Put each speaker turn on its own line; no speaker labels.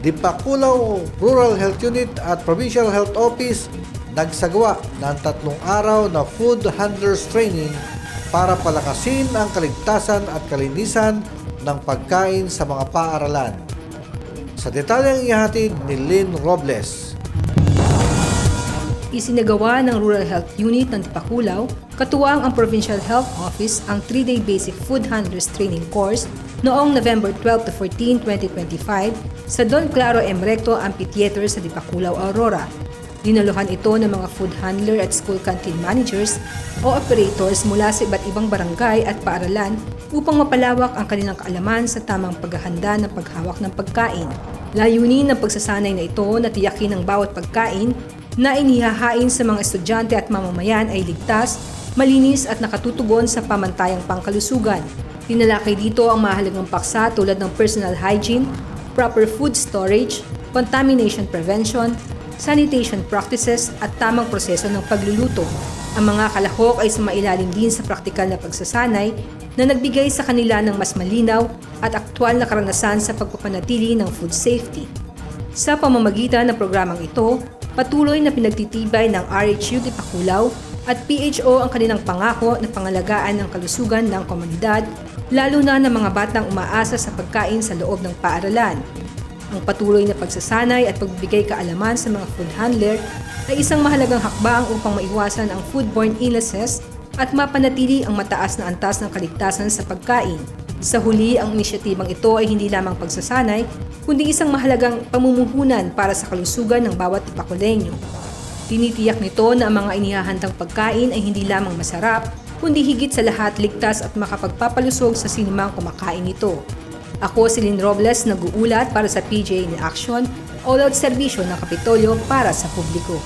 Dipakulaw Rural Health Unit at Provincial Health Office nagsagawa ng 3 araw na food handlers training para palakasin ang kaligtasan at kalinisan ng pagkain sa mga paaralan. Sa detalyeng ihatid ni Lynn Robles.
Isinagawa ng Rural Health Unit ng Dipakulaw, katuwang ang Provincial Health Office ang 3-day Basic Food Handlers Training Course noong November 12 to 14, 2025 sa Don Claro M. Recto Amphitheater sa Dipakulaw, Aurora. Dinaluhan ito ng mga food handler at school canteen managers o operators mula sa iba't ibang barangay at paaralan upang mapalawak ang kanilang kaalaman sa tamang paghahanda ng paghawak ng pagkain. Layunin ng pagsasanay na ito na tiyakin ng bawat pagkain na inihahain sa mga estudyante at mamamayan ay ligtas, malinis at nakatutugon sa pamantayang pangkalusugan. Tinalakay dito ang mahalagang paksa tulad ng personal hygiene, proper food storage, contamination prevention, sanitation practices at tamang proseso ng pagluluto. Ang mga kalahok ay sumailalim din sa praktikal na pagsasanay na nagbigay sa kanila ng mas malinaw at aktwal na karanasan sa pagpapanatili ng food safety. Sa pamamagitan ng programang ito, patuloy na pinagtitibay ng RHU Dipakulaw at PHO ang kanilang pangako na pangalagaan ng kalusugan ng komunidad, lalo na ng mga batang umaasa sa pagkain sa loob ng paaralan. Ang patuloy na pagsasanay at pagbibigay kaalaman sa mga food handler ay isang mahalagang hakbang upang maiwasan ang foodborne illnesses at mapanatili ang mataas na antas ng kaligtasan sa pagkain. Sa huli, ang inisyatibang ito ay hindi lamang pagsasanay, kundi isang mahalagang pamumuhunan para sa kalusugan ng bawat Dipakuleño. Tinitiyak nito na ang mga inihahandang pagkain ay hindi lamang masarap, kundi higit sa lahat ligtas at makapagpapalusog sa sinumang kumakain nito. Ako si Lynn Robles, nag-uulat para sa PJ in Action, all-out serbisyo ng Kapitolyo para sa publiko.